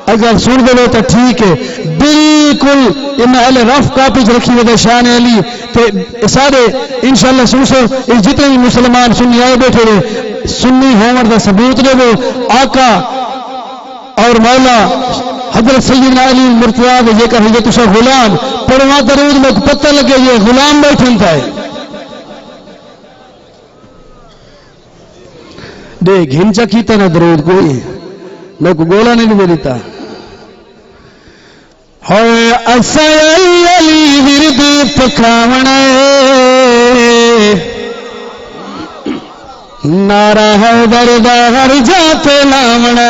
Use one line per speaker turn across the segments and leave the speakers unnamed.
اگر سن دو تو ٹھیک ہے بالکل ان اہل رف کاپی رکھی ہوئے شان علی تے سارے انشاءاللہ سنسو اس جتنے بھی مسلمان سنی آئے بیٹھے رہے سنی ہومر دا ثبوت دے وہ آقا اور مولا حضرت سیدنا علی مرتضیٰ دے یہ کہا یہ تشا غلام پڑھوا درود میں پتہ لگے یہ غلام بیٹھن تھا دے گھنچا کیتا نہ درود کوئی میں کو گولا نہیں دیتا ہوئے اسائی علی ورد پکاونے نعرہ حیدر دا ہر جاتے لامنے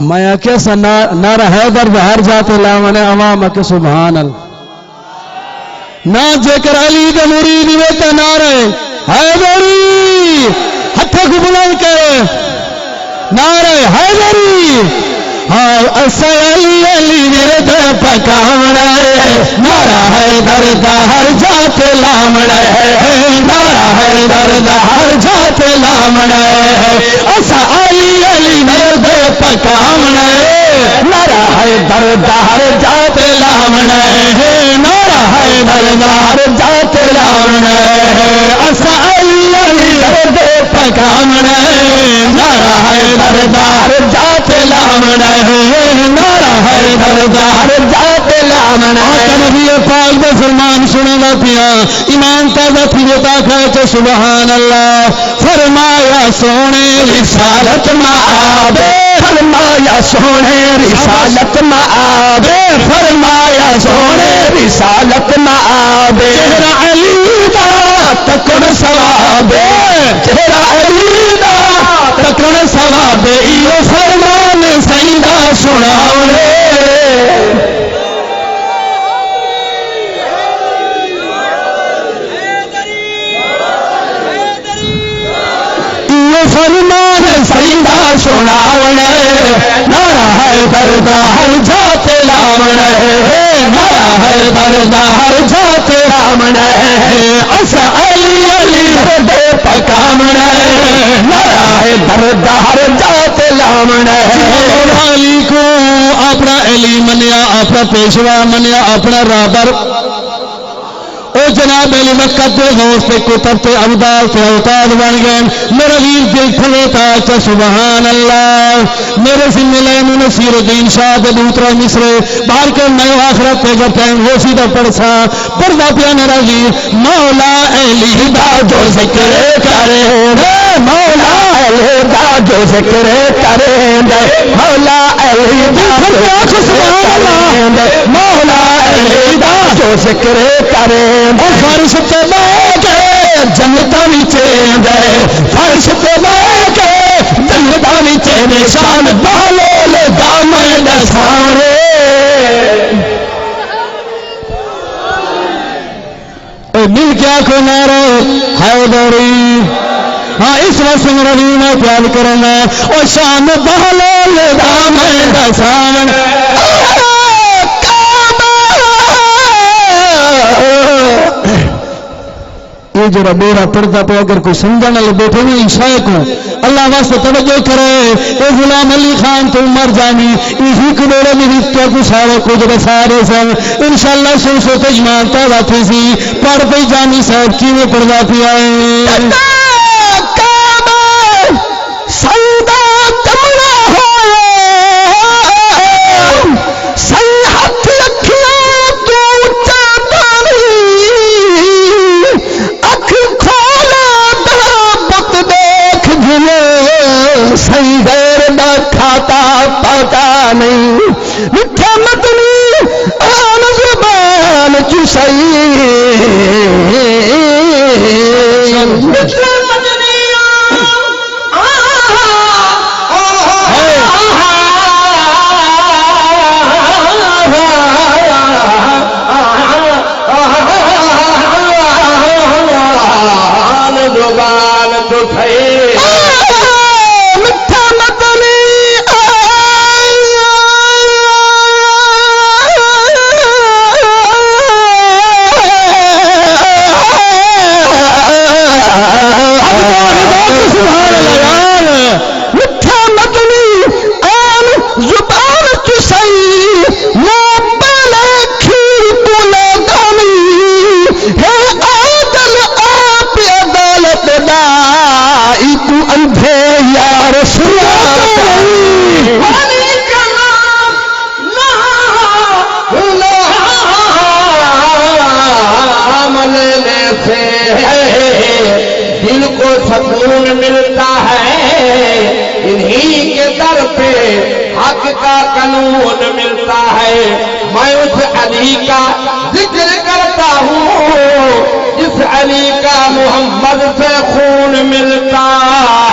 میں کیسا نعرہ حیدر دا ہر جاتے لامنے عوام کے سبحان اللہ نہ جیکر علی دے مرید ویتا نعرہ حیدری ہتھے کو بلند کرے نعرہ حیدری ہاں اسا علی علی ورد پکاونا نعرہ حیدر دا ہر جات لامنا نعرہ حیدر دا ہر جات لامنا اسا علی علی ورد پکاونا نعرہ حیدر دا ہر جات لامنا نعرہ حیدر دا ہر جات لامنا اسا علی علی ورد پکاونا نعرہ حیدر دا ہر جات لامنا نعرہ حیدر دا ہر جات لامنا نبی پاک دے فرمان سنے گا پیا ایمان تازہ تھی دیتا کہتے سبحان اللہ فرمایا سونے رسالت معابے فرمایا سونے رسالت معابے فرمایا سونے رسالت معابے چہرہ علی دا تکن ثوابے چہرہ علی دا تکن ثوابے یہ فرمان سیدہ سناونے فرمان سیدہ سناونے نعرہ حیدر دا ہر جات لامنے نعرہ حیدر دا ہر جات لامنے اسا علی علی ورد پکامنے نعرہ حیدر دا ہر جات لامنے علی کو اپنا علی منیا اپنا پیشوا منیا اپنا رابر او جناب علی مکہ دے غوث تے کتب تے عبدال تے اوتاد بن گئے میرا ویر دل کھلوتا اچھا سبحان اللہ میرے ذمہ لین نصیر الدین شاہ دے دوترا مصر باہر کے نئے آخرت تے جب ٹائم ہو سیدھا پڑسا پردہ پیا میرا ویر مولا علی دا جو ذکر کرے مولا علی دا جو ذکر کرے مولا علی دا جو ذکر کرے مولا علی دا جو ذکر کرے فرش تے بیٹھے جنتا وچے دے فرش تے بیٹھے جنتا وچے نشان بالول دامن دسانے اے مل کے آنکھوں نعرہ حیدری ہاں اس وقت روی میں پیار کرنا او شان بالول دامن دسانے یہ جو میرا پردہ پہ اگر کوئی سمجھانا لے بیٹھے ہوئے عشاء کو اللہ واسطے توجہ کرے اے غلام علی خان تو عمر جانی اسی کو میرے مرتبہ کو سارے کچھ سارے سن انشاءاللہ سن سو تجمان تازہ تھی سی پڑھ پہ جانی صاحب کی میں پردہ پہ آئے کھاتا پاتا نہیں مٹھا متنی آن زبان چسائی مٹھا متنی زبان چسائی
اندھے یار سنا لینے سے دل کو سکون ملتا ہے، انہی کے در پہ حق کا قانون ملتا ہے۔ میں اس علی کا ذکر کرتا ہوں جس علی کا محمد سے خون ملتا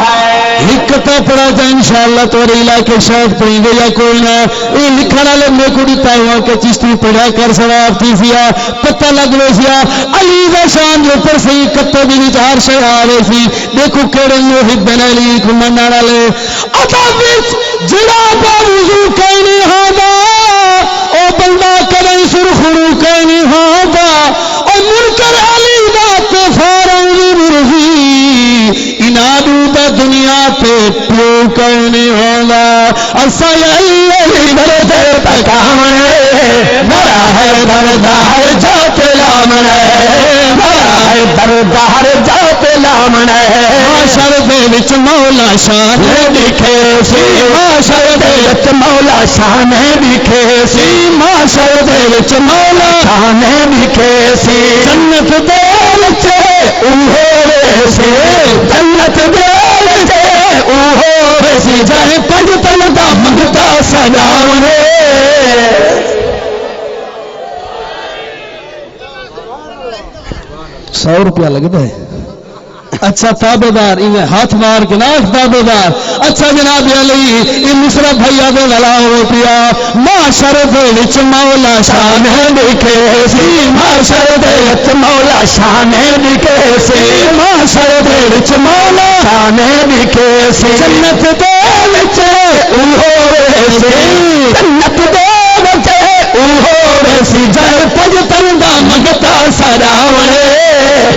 ہے۔
لکھتا پڑا جائے انشاءاللہ تمہارے علاقے شاید پڑیں گے یا کوئی نہ، یہ لکھنا والے میں کو دیتا ہوا کہ چشتی پڑھا کر سواب تھی سیا پتہ لگ رہے سیا علی کا شان جو پر سی کتے بھی چار شے آ رہے سی۔ دیکھو کیڑے محبین علی کو منع والے اتا وچ جڑا با وضو کہیں نہیں ہوندا او بندہ کدی سرخرو کہیں نہیں ہوندا، او منکر علی دا تے فارغ مرضی انادو دا دنیا تے پیو کہیں نہیں ہوندا۔ اسا علی بڑے دیر تک آمنے بڑا ہے دردار جاتے لامنے، بڑا ہے دردار جاتے لامنے۔ معاشر دے وچ مولا شان دکھے سی، معاشر دے وچ مولا شان دکھے سی، معاشر دے وچ مولا شان دکھے سی۔ جنت دے وچ اوہو سی، جنت دے وچ اوہو سی، جائے پنج تن دا منگتا سجاونے۔ 100 روپیہ لگتا ہے۔ اچھا تابے دار انہیں ہاتھ مار کے ناک تابے دار۔ اچھا جناب علی یہ مصرف بھیا دے والا ہو پیا معاشر دے وچ مولا شان دکھے سی، معاشر دے وچ مولا شان دکھے سی، معاشر دے وچ مولا شان دکھے سی۔ جنت دے وچ اوہو سی، جنت دے وچ اوہو سی، جائے پنج تن دا منگتا سجاونے،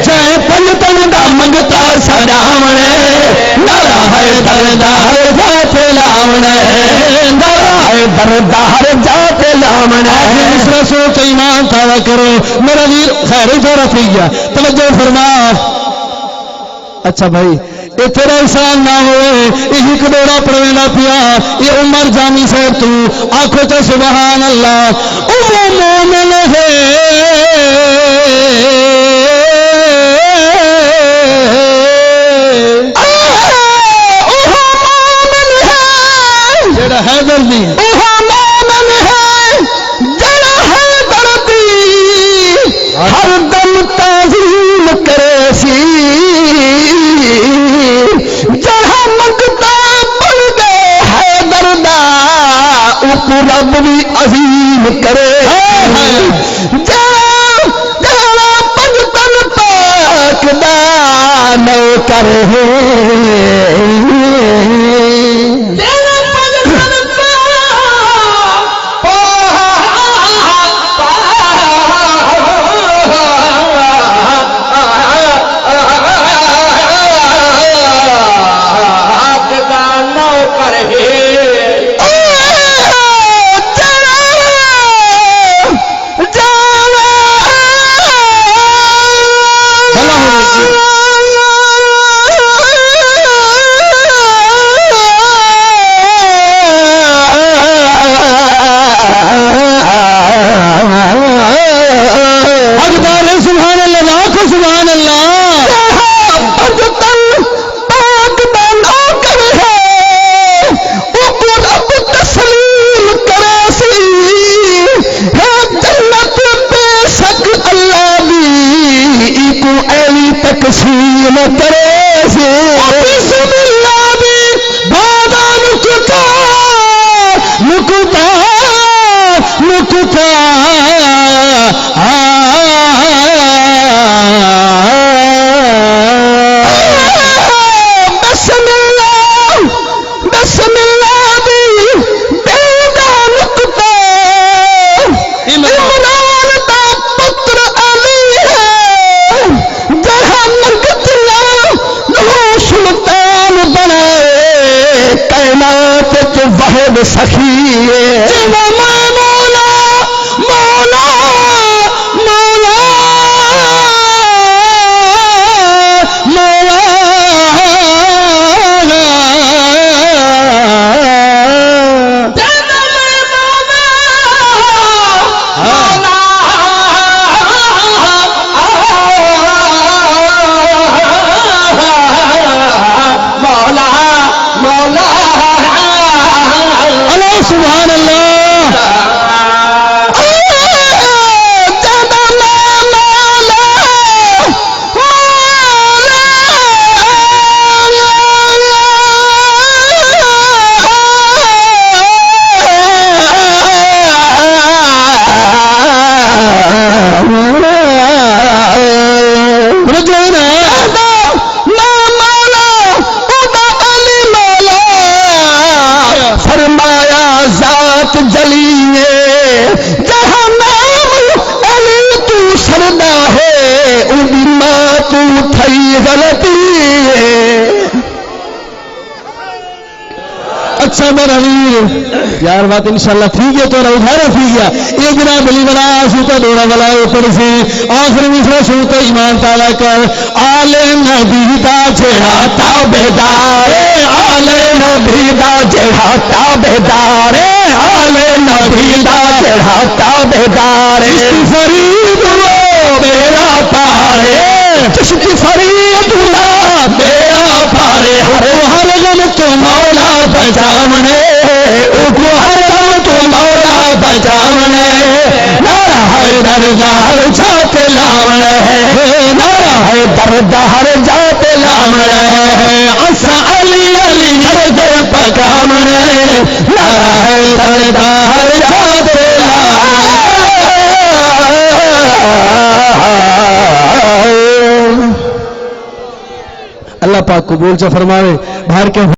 جائے پنج تن دا منگتا سجاونے۔ نارا ہے دردار ذات لاونے، نارا ہے دردار ذات لاونے۔ دوسرا سوچ ایمان تھا کرو میرا ویر خیر ضرورت ہی گیا توجہ فرما۔ اچھا بھائی یہ تیرا احسان نہ ہوئے یہ ایک دوڑا پڑوینا پیا یہ عمر جامی صاحب تو آنکھوں چا سبحان اللہ وہ مومن ہے جڑا حیدر دی ہر دم تعظیم کرے سی جہاں منگتا بن گئے حیدر دا اوپر رب بھی عظیم کرے جہاں پنجتن پاک دا نوکر ہے
غلطی ہے۔
اچھا میرا ویر یار بات انشاءاللہ ٹھیک ہے تو ادھر ٹھیک ہے ایک جناب بلی بلا سوتا دوڑا بلا اوپر سے آخر مشرا سوتا ایمان تعالیٰ کر آل نبی دا جڑا
تابیدار آل نبی دا جڑا تابیدار آل نبی دا جڑا تابیدار
فرید
وہ میرا پارے چشتی فرید اللہ میرا پارے ہر غم تو مولا بچامنے ہر غم تو مولا بچامنے نارا ہے درگاہ جات لامنے نارا ہے درگاہ جات لامنے اسا علی علی در پکامنے نارا ہے درگاہ جات لامنے۔
اللہ پاک قبول سے فرماوے باہر کے